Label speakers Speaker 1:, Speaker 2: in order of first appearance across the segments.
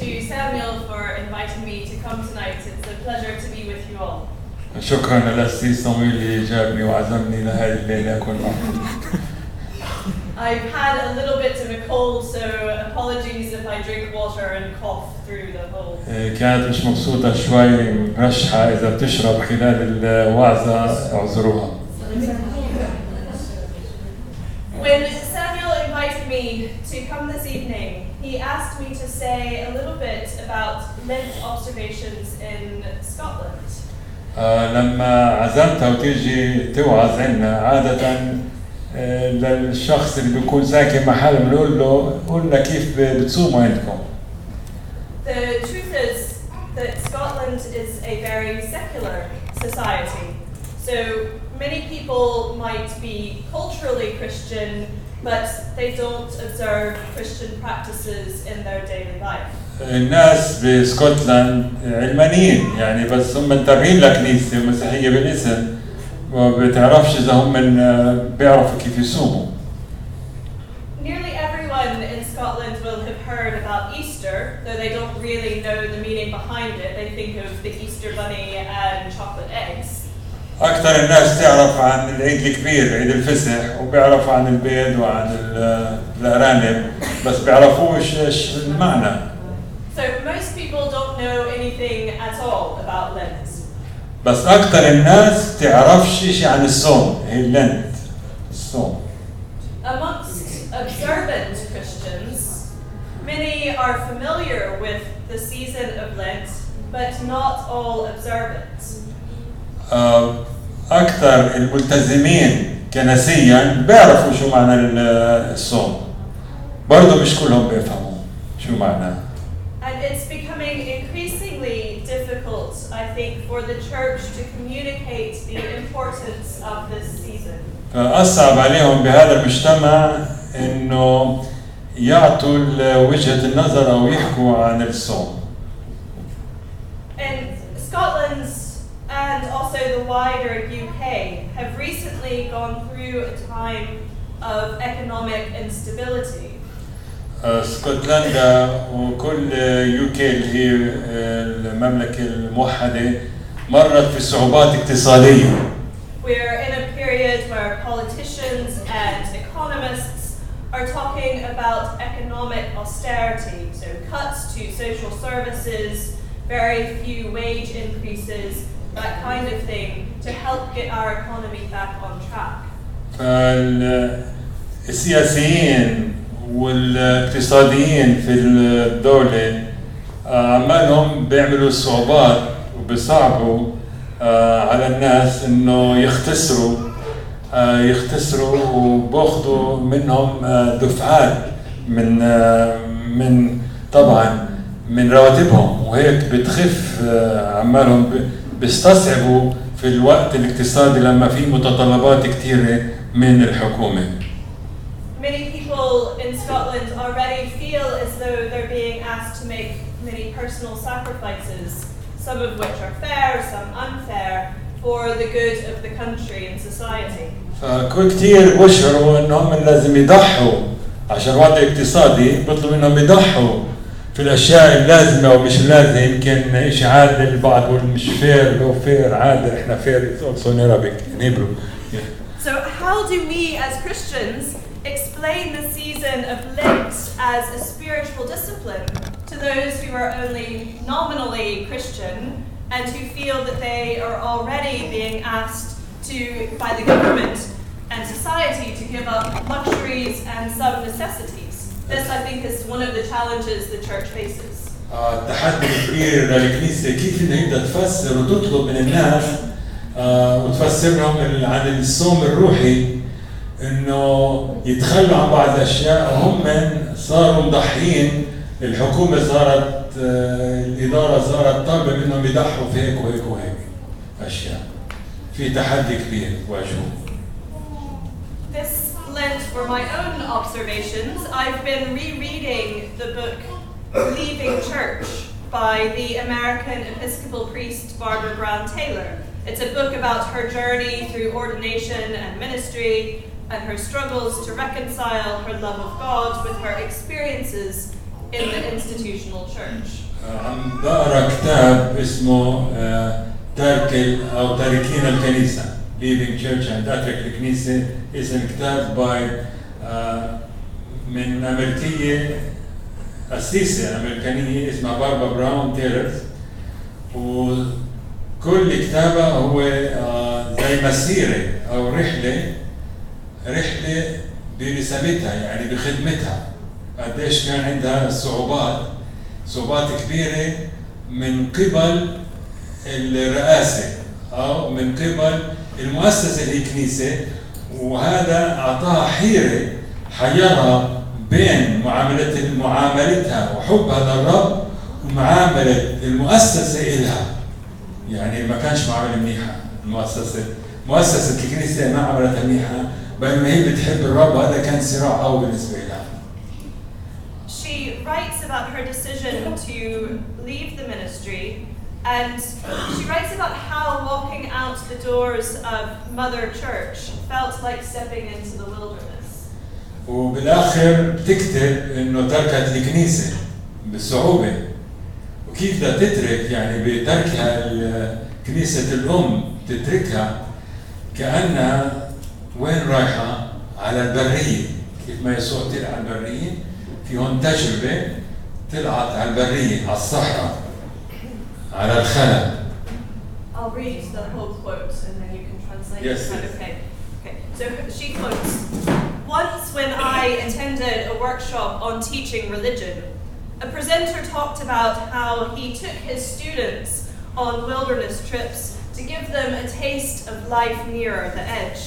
Speaker 1: to Samuel for inviting me to come tonight. It's a pleasure to be with you all.
Speaker 2: شكرا للأسيس صمويل اللي جابني وعزمني لهذه الليلة أكون معكم.
Speaker 1: I've had a little bit of a cold, so apologies if I drink water and cough through the whole.
Speaker 2: كانت مش مبسوطة شوي مرشحة إذا بتشرب خلال الوعظة اعذروها.
Speaker 1: When Samuel invited me to come this evening, he asked me to say a little bit about Lent observations in Scotland.
Speaker 2: لما عزمتها وتيجي توعظ عنا عادة للشخص اللي بيكون ساكن محل بنقول له قلنا كيف بتصوموا عندكم.
Speaker 1: The truth is that Scotland is a very secular society. So many people might be culturally Christian, but they don't observe Christian practices in their daily life.
Speaker 2: الناس بسكوتلاند علمانيين يعني بس هم منتبهين لكنيسة مسيحية بالاسم وبتعرفش إذا هم بيعرفوا كيف يصوموا.
Speaker 1: Nearly everyone in Scotland will have heard about Easter, though they don't really know the meaning behind it. They think of the Easter bunny and chocolate eggs.
Speaker 2: أكثر الناس تعرف عن العيد الكبير عيد الفسح وبيعرف عن البيض وعن الأرانب بس بيعرفوش إيش المعنى.
Speaker 1: So most people don't know anything at all about Lent.
Speaker 2: بس أكثر الناس تعرفش إيش عن الصوم هي لنت الصوم.
Speaker 1: Amongst observant Christians, many are familiar with the season of Lent, but not all observant.
Speaker 2: أكثر الملتزمين كنسيا بيعرفوا شو معنى الصوم. برضو مش كلهم بيفهموا شو معناه.
Speaker 1: And it's becoming increasingly difficult, I think, for the church to communicate the importance of this season.
Speaker 2: فأصعب عليهم بهذا المجتمع إنه يعطوا وجهة النظر أو يحكوا عن الصوم.
Speaker 1: And Scotland's and also the wider UK have recently gone through a time of economic instability.
Speaker 2: اسكتلندا وكل يوكي اللي هي المملكة الموحدة مرت في صعوبات اقتصادية.
Speaker 1: We're in a period where politicians and economists are talking about economic austerity, so cuts to social services, very few wage increases, that kind of thing, to help get our economy back on track.
Speaker 2: فالسياسيين والاقتصاديين في الدولة عمالهم بيعملوا صعوبات وبيصعبوا على الناس انه يختصروا وباخذوا منهم دفعات من طبعا من رواتبهم وهيك بتخف عمالهم بيستصعبوا في الوقت الاقتصادي لما في متطلبات كثيرة من الحكومة.
Speaker 1: Many people in Scotland already feel as though they're being asked to make many personal sacrifices, some of which are fair, some unfair, for the good of the country and society.
Speaker 2: كثير بشعروا انهم لازم يضحوا عشان وضع اقتصادي بيطلبوا انهم يضحوا في الاشياء اللازمه ومش لازم يمكن شيء عادل البعض بيقول مش فير لو فير عادل احنا فير it's also in Arabic in Hebrew.
Speaker 1: So how do we as Christians explain the season of Lent as a spiritual discipline to those who are only nominally Christian and who feel that they are already being asked to by the government and society to give up luxuries and some necessities? This, I think, is one of the challenges the church faces.
Speaker 2: التحدي الكبير للكنيسة كيف إن هي تفسر وتطلب من الناس وتفسر لهم عن الصوم الروحي إنه يتخلوا عن بعض الأشياء وهم صاروا مضحيين. الحكومة صارت الإدارة صارت طالبة منهم يضحوا في هيك وهيك وهيك أشياء. في تحدي كبير واجهوه.
Speaker 1: This Lent, for my own observations, I've been rereading the book Leaving Church by the American Episcopal priest Barbara Brown Taylor. It's a book about her journey through ordination and ministry and her struggles to reconcile her love of God with her experiences in the institutional church.
Speaker 2: عم بقرا كتاب اسمه تاركين الكنيسة Leaving Church and أترك الكنيسة. اسم كتاب من أمريكية قسيسة أمريكانية اسمها باربا براون تيلرز، وكل كتابة هو زي مسيرة أو رحلة برسالتها يعني بخدمتها، قديش كان عندها صعوبات كبيرة من قبل الرئاسة أو من قبل المؤسسة اللي هي كنيسة، وهذا أعطاها حيرها بين معاملتها وحبها للرب ومعاملة المؤسسة إلها. يعني ما كانش معاملة منيحة، مؤسسة الكنيسة ما عملتها منيحة، بينما هي بتحب الرب، وهذا كان صراع قوي بالنسبة لها.
Speaker 1: She writes about her decision to leave the ministry, and she writes about how walking out the doors of Mother Church felt like stepping into the wilderness.
Speaker 2: وبالآخر بتكتب إنه تركت الكنيسة بصعوبة، وكيف بدها تترك يعني بتركها كنيسة الأم تتركها كأنها وين رايحة؟ على البرية. كيف ما يسوع طلع على البرية، في هون تجربة طلعت على البرية، على الصحراء، على الخلا.
Speaker 1: I'll read the whole quote and then you can translate.
Speaker 2: Yes.
Speaker 1: Okay. So she quotes, "Once when I attended a workshop on teaching religion, a presenter talked about how he took his students on wilderness trips to give them a taste of life nearer the edge.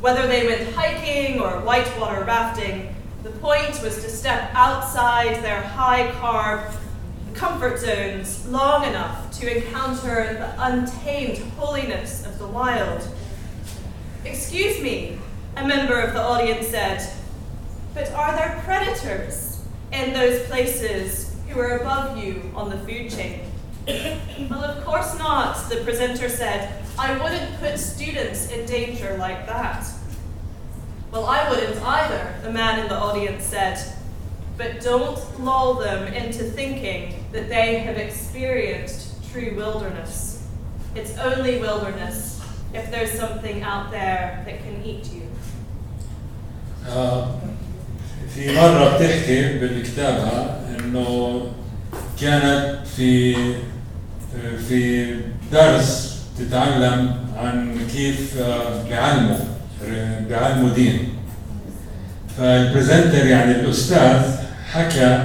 Speaker 1: Whether they went hiking or whitewater rafting, the point was to step outside their high-carb comfort zones long enough to encounter the untamed holiness of the wild." "Excuse me," a member of the audience said, "but are there predators in those places who are above you on the food chain?" "Well, of course not," the presenter said. "I wouldn't put students in danger like that." "Well, I wouldn't either," the man in the audience said. "But don't lull them into thinking that they have experienced true wilderness. It's only wilderness if there's something out there that can eat you."
Speaker 2: في مرة بتحكي بالكتابها إنه كانت في درس تتعلم عن كيف بيعلموا دين. فالبرزنتر يعني الأستاذ حكى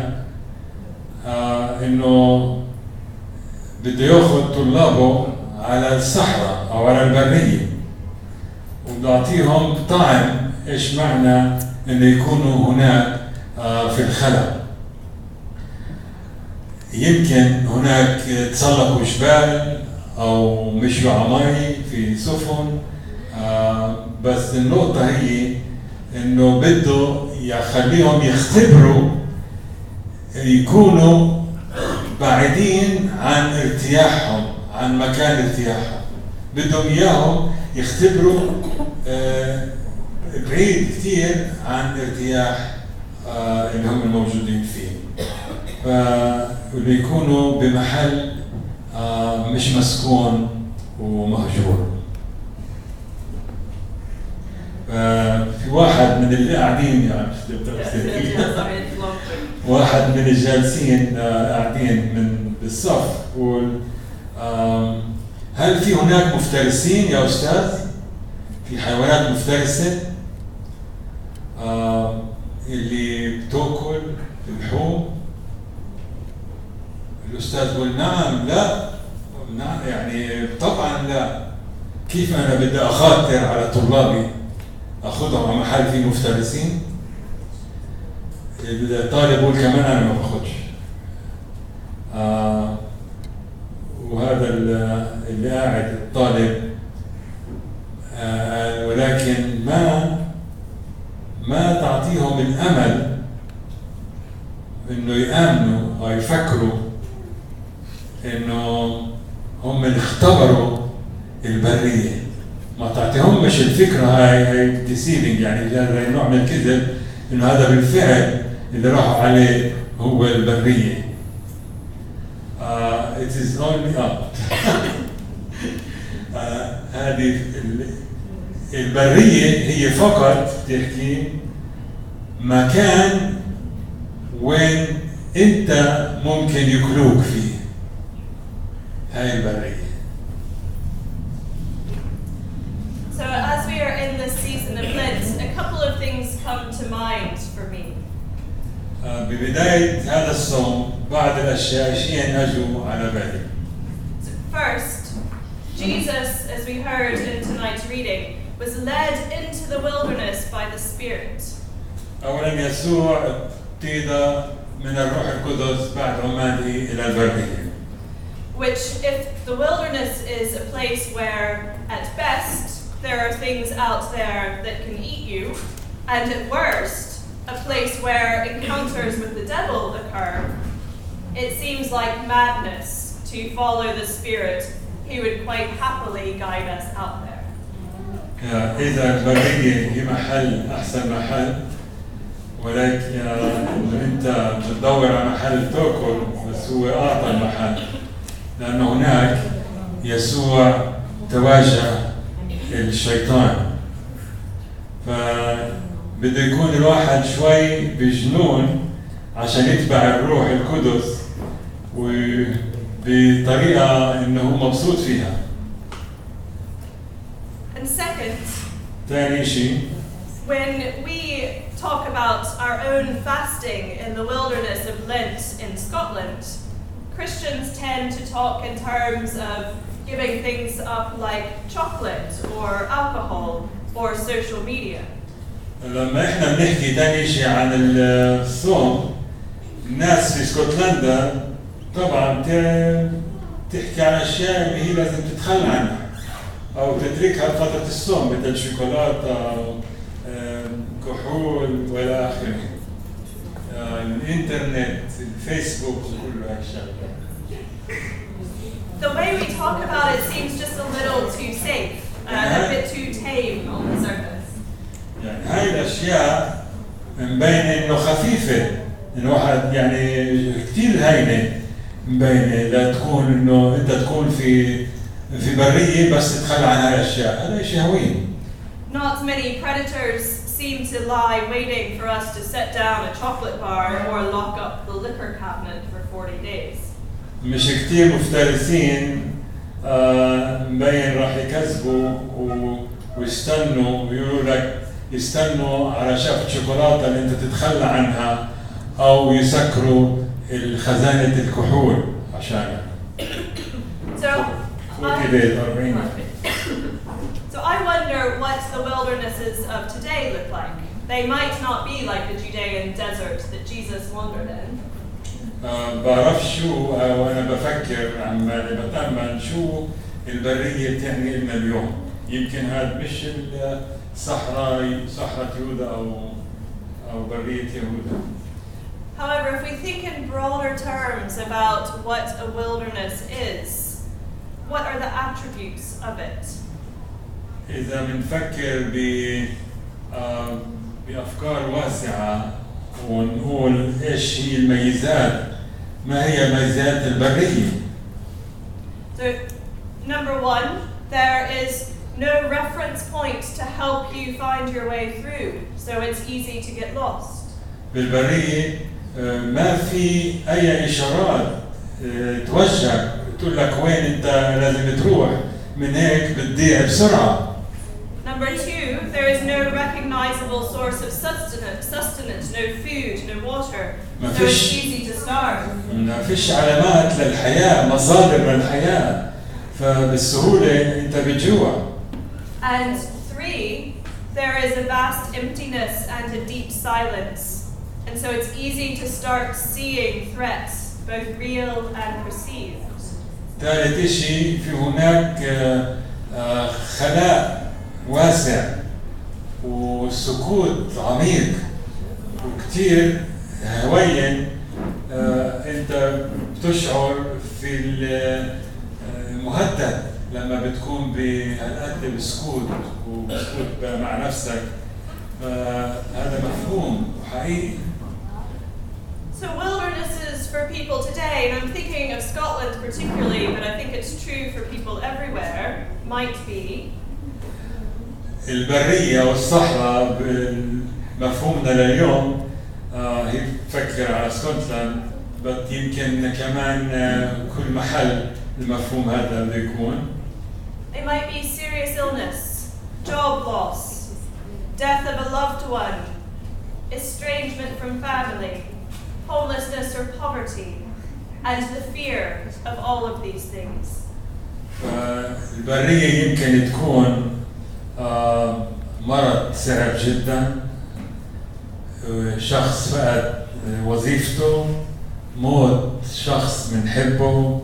Speaker 2: إنه بده ياخذ طلابه على الصحراء أو على البرية، وبده يعطيهم طعم إيش معنى إنه يكونوا هناك في الخلا. يمكن هناك تسلقوا جبال أو مشوا على مي في سفن، بس النقطة هي إنه بده يخليهم يختبروا يكونوا بعيدين عن ارتياحهم، عن مكان ارتياحهم. بدهم إياهم يختبروا بعيد كثير عن ارتياح اللي هم الموجودين فيه، فليكونوا بمحل مش مسكون ومهجور. في واحد من اللي قاعدين يعني واحد من الجالسين قاعدين من بالصف يقول: هل في هناك مفترسين يا أستاذ؟ في حيوانات مفترسة اللي بتأكل اللحوم؟ الأستاذ يقول: نعم. لا، نعم يعني طبعا لا. كيف أنا بدي أخاطر على طلابي أخذهم على محل فيه مفترسين؟ الطالب يقول كمان أنا ما باخدش. وهذا اللي قاعد الطالب ولكن ما تعطيهم الأمل إنه يآمنوا أو يفكروا إنه هم اللي اختبروا البرية. ما تعطيهمش الفكرة هاي deceiving، يعني هذا نوع من الكذب إنه هذا بالفعل اللي راحوا عليه هو البرية. It is only هذه البرية هي فقط تحكي مكان وين أنت ممكن يكلوك فيه. هاي البرية.
Speaker 1: So as we are in this season of Lent, a couple of things come to mind for me.
Speaker 2: ببداية هذا الصوم بعض الأشياء شيئين أجوا على بالي.
Speaker 1: First, Jesus, as we heard in tonight's reading, was led into the wilderness by the Spirit.
Speaker 2: أولاً يسوع اقتيد من الروح القدس بعد عماده إلى البرية.
Speaker 1: Which, if the wilderness is a place where, at best, there are things out there that can eat you, and at worst, a place where encounters with the devil occur, it seems like madness to follow the Spirit. He would quite happily guide us out there.
Speaker 2: إذا البرية هي محل أحسن محل، ولكن أنت بتدور على محل تأكل، بس هو أعطى المحل، لأن هناك يسوع تواجه الشيطان. فبده يكون الواحد شوي بجنون عشان يتبع الروح القدس وبطريقة إنه مبسوط فيها.
Speaker 1: And second,
Speaker 2: ثاني شيء,
Speaker 1: when we talk about our own fasting in the wilderness of Lent in Scotland, Christians tend to talk in terms of giving things up like chocolate or alcohol or social media.
Speaker 2: لما احنا بنحكي ثاني شيء عن الصوم، الناس في اسكتلندا طبعا تحكي عن اشياء اللي هي لازم تتخلى عنها او تتركها فترة الصوم، مثل الشوكولاتة، كحول والى اخره، الانترنت، الفيسبوك وكل هالشغلات.
Speaker 1: The way we talk about it seems just a little too safe, a bit too tame on the surface.
Speaker 2: يعني هاي الاشياء مبين انه خفيفة، انه واحد يعني كثير هينة مبينة لا تكون انه انت تكون في برية بس تتخلى عن هاي الاشياء، هذا شيء هوين.
Speaker 1: Not many predators seem to lie waiting for us to set down a chocolate bar or lock up the liquor cabinet for 40 days.
Speaker 2: مش كثير مفترسين مبين راح يكذبوا ويستنوا ويقولوا لك يستنوا على شفة شوكولاتة اللي انت تتخلى عنها او يسكروا الخزانة الكحول عشانها.
Speaker 1: So I wonder what the wildernesses of today look like. They might not be like the Judean desert that Jesus wandered in.
Speaker 2: بعرف شو وانا بفكر عمالي بتأمل شو البرية بتعني لنا اليوم. يمكن هذا مش صحراء يهودا او برية يهودا.
Speaker 1: However, if we think in broader terms about what a wilderness is, what are the attributes of it?
Speaker 2: إذا بنفكر بأفكار واسعة ونقول إيش هي الميزات، ما هي ميزات البرية؟
Speaker 1: So, number one, there is no reference point to help you find your way through, so it's easy to get lost.
Speaker 2: بالبرية ما في أي إشارات توجهك تقول لك وين أنت لازم تروح، من هيك بتضيع بسرعة.
Speaker 1: Number two, there is no recognizable source of sustenance, no food, no water, so it's easy to starve.
Speaker 2: ما فيش علامات للحياة، مصادر للحياة، فبالسهولة أنت بتجوع.
Speaker 1: And three, there is a vast emptiness and a deep silence, and so it's easy to start seeing threats, both real and perceived.
Speaker 2: ثالث شيء في هناك خلاء واسع وسكوت عميق وكثير هوين، انت بتشعر في المهدد لما بتكون بهالقد بسكوت مع نفسك، هذا مفهوم وحقيقي.
Speaker 1: So So wildernesses for people today, and I'm thinking of Scotland particularly, but I think it's true for people everywhere, might be
Speaker 2: البرية والصحراء بمفهومنا لليوم هي تفكر على اسكتلند، بس يمكن كمان كل محل المفهوم هذا بده يكون.
Speaker 1: It might be serious illness, job loss, death of a loved one, estrangement from family, homelessness or poverty, and the fear of all of these things.
Speaker 2: البرية يمكن تكون مرض صعب جدا، شخص فقد وظيفته، موت شخص بنحبه،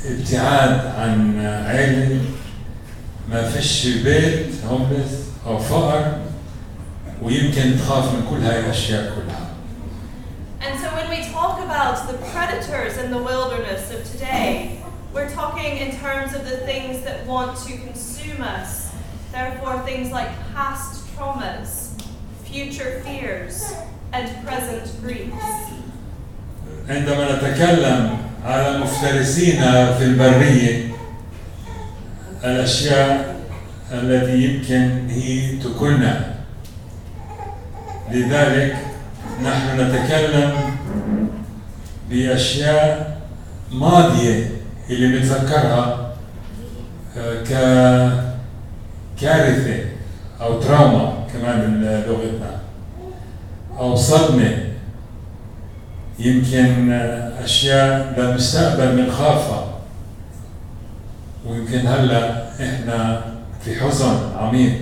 Speaker 2: ابتعاد عن عائلة، ما فيش بيت، هوملس أو فقر، ويمكن تخاف من كل هاي الأشياء كلها.
Speaker 1: And so when we talk about the predators in the wilderness of today, we're talking in terms of the things that want to consume us, therefore things like past traumas, future fears, and present griefs.
Speaker 2: عندما نتكلم على مفترسين في البرية، الأشياء التي يمكن هي تكلنا، لذلك نحن نتكلم بأشياء ماضية اللي بنتذكرها ككارثة أو تراوما كمان بلغتنا، أو صدمة، يمكن أشياء للمستقبل بنخافها، ويمكن هلا إحنا في حزن عميق.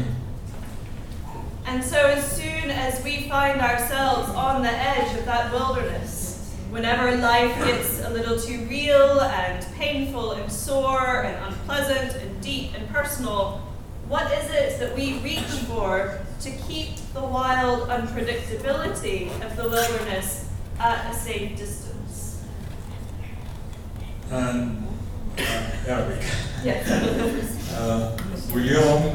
Speaker 1: And so as soon as we find ourselves on the edge of that wilderness, whenever life gets a little too real and painful and sore and unpleasant and deep and personal, what is it that we reach for to keep the wild unpredictability of the wilderness at a safe distance?
Speaker 2: Arabic.
Speaker 1: Yes.
Speaker 2: واليوم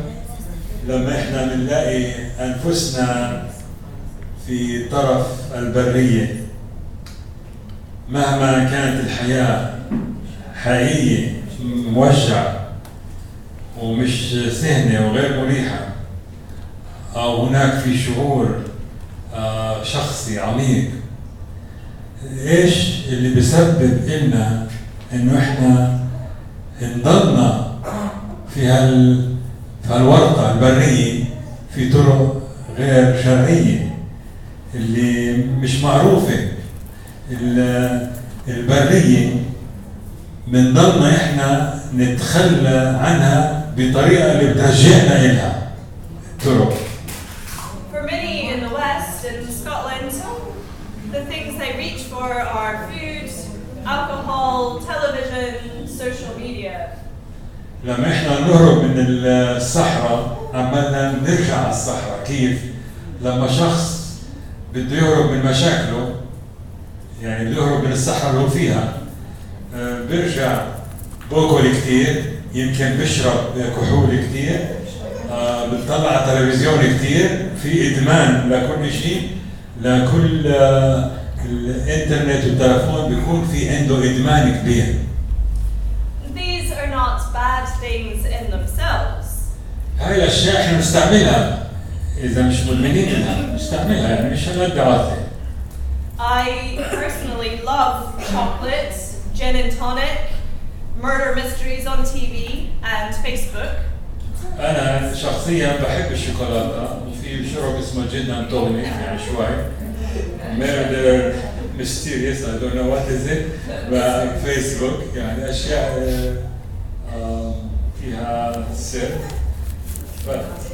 Speaker 2: لما احنا بنلاقي انفسنا في طرف البرية، مهما كانت الحياة حقيقية موجعة ومش سهلة وغير مريحة، أو هناك في شعور شخصي عميق، إيش اللي بيسبب إلنا إنه إحنا نضلنا في هالورطة البرية في طرق غير شرعية اللي مش معروفة. البرية بنضلنا إحنا نتخلى عنها بطريقة اللي بترجعنا إلها الطرق.
Speaker 1: For many in the West, in Scotland, the things they reach for are food, alcohol, television, social media.
Speaker 2: لما احنا نهرب من الصحراء عمالنا نرجع على الصحراء. كيف؟ لما شخص بده يهرب من مشاكله، يعني بده يهرب من الصحراء اللي هو فيها، بيرجع باكل كتير، يمكن بشرب كحول كتير، بتطلع على تلفزيون كتير، في ادمان لكل شيء، لكل الانترنت والتلفون بيكون في عنده ادمان كبير.
Speaker 1: These are not bad things in themselves.
Speaker 2: هاي الاشياء احنا بنستعملها، اذا مش مدمنين لها بنستعملها، يعني مش هالقد عاطل.
Speaker 1: I personally love chocolate, gin and tonic, murder mysteries on TV and Facebook.
Speaker 2: أنا شخصياً بحب الشوكولاتة، وفي شرب اسمه جين أند تونيك، يعني شوي murder mysterious, I don't know what is it, فيسبوك، يعني أشياء فيها سر.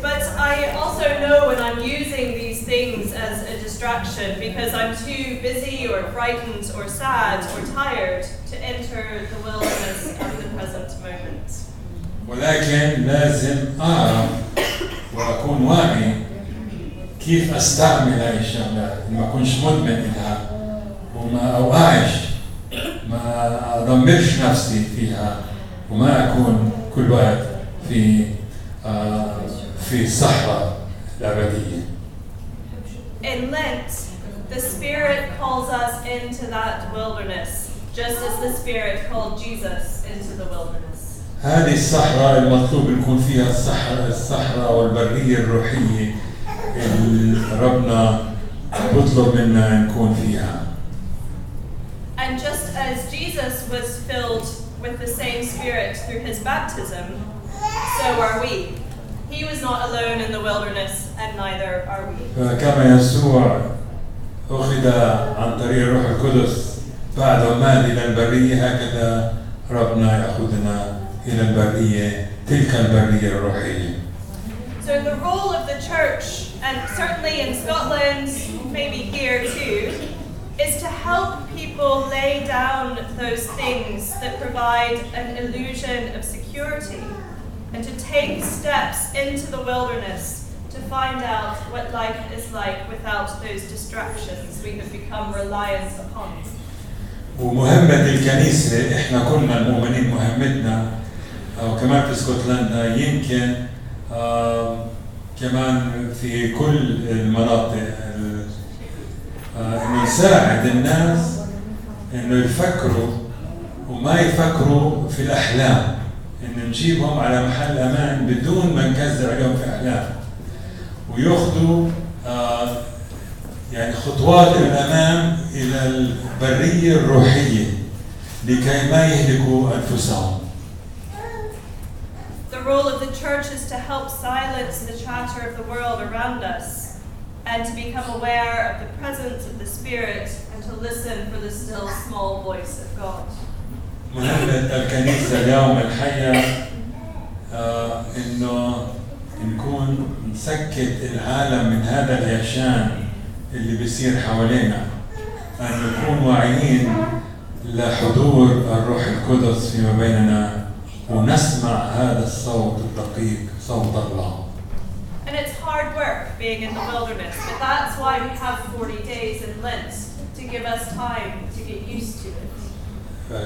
Speaker 1: But I also know when I'm using these things as a distraction because I'm too busy or frightened or sad or tired to enter the wilderness of the present moment.
Speaker 2: ولكن لازم أعرف وأكون واعي كيف أستعمل هاي الشغلات، ما أكونش مدمن لها وما أوقعش، ما أدمرش نفسي فيها، وما أكون كل وقت في الصحراء الأبدية.
Speaker 1: In Lent, The Spirit calls us into that wilderness, just as the Spirit called Jesus into the wilderness.
Speaker 2: هذه الصحراء المطلوب نكون فيها الصحراء والبرية الروحية اللي ربنا بطلب منا نكون فيها.
Speaker 1: And just as Jesus was filled with the same Spirit through his baptism, so are we. He was not alone in the wilderness, and neither are we.
Speaker 2: فكما يسوع أخذ عن طريق الروح القدس بعد ما إلى البرية، هكذا ربنا يأخذنا إلى البرية، تلك البرية الروحية.
Speaker 1: So the role of the church, and certainly in Scotland, maybe here too, is to help people lay down those things that provide an illusion of security, and to take steps into the wilderness to find out what life is like without those distractions we have become reliant upon.
Speaker 2: ومهمة الكنيسة، إحنا كلنا المؤمنين مهمتنا وكمان في اسكتلندا يمكن كمان في كل المناطق إنه يساعد الناس إنه يفكروا وما يفكروا في الأحلام، إنه نجيبهم على محل أمان بدون ما نكذب عليهم في أحلام، ويأخذوا يعني خطوات الأمام إلى البرية الروحية لكي ما يهلكوا أنفسهم.
Speaker 1: The role of the church is to help silence the chatter of the world around us and to become aware of the presence of the Spirit and to listen for the still small voice of God.
Speaker 2: مهمة الكنيسة اليوم الحية إنه نكون نسكت العالم من هذا العشان اللي بيصير حوالينا، أن نكون واعيين لحضور الروح القدس فيما بيننا ونسمع هذا الصوت الدقيق، صوت الله.
Speaker 1: And it's hard work being in the wilderness, but that's why we have 40 days in Lent to give us time to get used to it.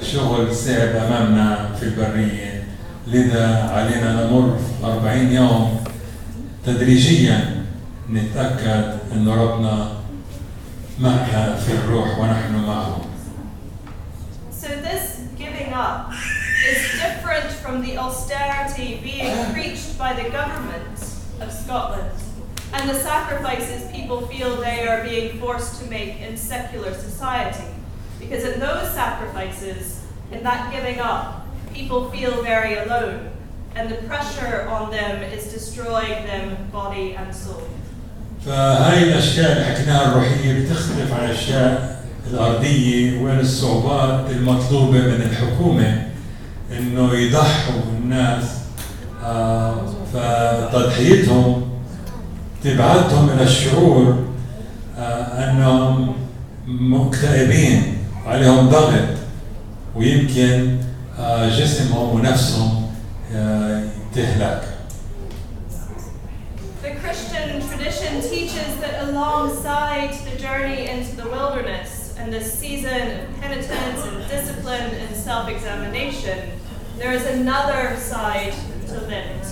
Speaker 2: شغل صعب أمامنا في البرية، لذا علينا نمر 40 يوم تدريجيا نتأكد أن ربنا معنا في الروح ونحن معه.
Speaker 1: So this giving up is different from the austerity being preached by the government of Scotland and the sacrifices people feel they are being forced to make in secular society. Because in those sacrifices, in that giving up, people feel very alone, and the pressure on them is destroying them body and soul.
Speaker 2: فهاي الأشياء اللي حكيناها الروحية بتختلف عن الأشياء الأرضية، وين الصعوبات المطلوبة من الحكومة إنه يضحوا الناس، فتضحيتهم تبعتهم إلى الشعور أنهم مكتئبين عليهم ضغط، ويمكن جسمهم ونفسهم تهلك.
Speaker 1: The Christian tradition teaches that alongside the journey into the wilderness and the season of penitence and discipline and self-examination, there is another side to Lent.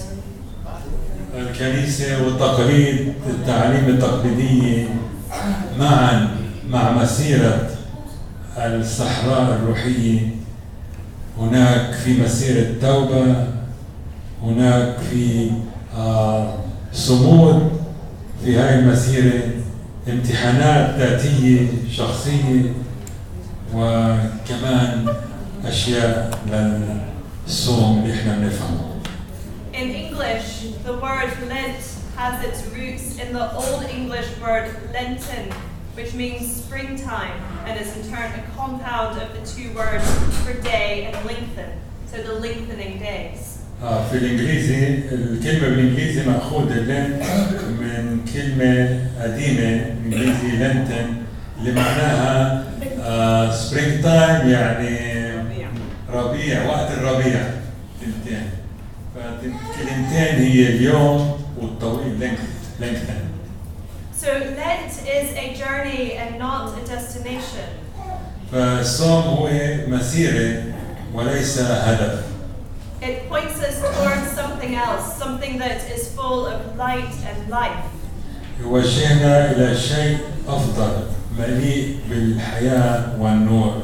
Speaker 2: الكنيسة والتقاليد، التعاليم التقليدية معا مع مسيرة الصحراء الروحية، هناك في مسيرة توبة، هناك في صمود في هاي المسيرة، امتحانات ذاتية شخصية، وكمان أشياء للصوم اللي احنا بنفهمه.
Speaker 1: In English, the word Lent has its roots in the Old English word Lenten, which means springtime, and is in turn a compound of the two words for day and lengthen, so the lengthening days.
Speaker 2: في الإنجليزي الكلمة بالإنجليزي مأخوذة لين من كلمة قديمة إنجليزي لنتن اللي معناها spring time، يعني ربيع، وقت الربيع. كلمتين، فالكلمتين هي اليوم والطويل lengthen.
Speaker 1: So Lent is a journey and not a destination.
Speaker 2: فالصوم هو مسيرة وليس هدف.
Speaker 1: It points us towards something else, something that is full of light and life.
Speaker 2: يوجهنا إلى شيء أفضل، مليء بالحياة والنور.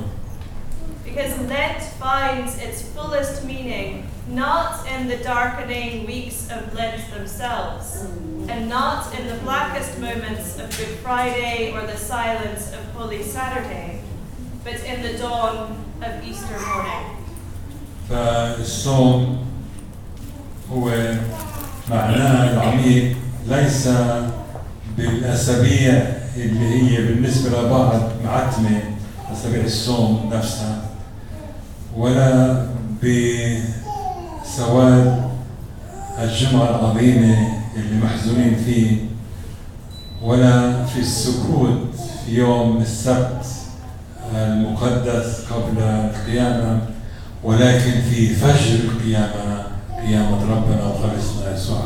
Speaker 1: Because Lent finds its fullest meaning not in the darkening weeks of Lent themselves, and not in the blackest moments of Good Friday or the silence of Holy Saturday, but in the dawn of Easter morning.
Speaker 2: فالصوم هو معناه العميق ليس بالأسابيع اللي هي بالنسبة لبعض معتمة، أسابيع الصوم نفسها، ولا بسواد الجمعة العظيمة اللي محزونين فيه، ولا في السكوت في يوم السبت المقدس قبل القيامة، ولكن في فجر القيامة، قيامة ربنا وخلصنا يسوع.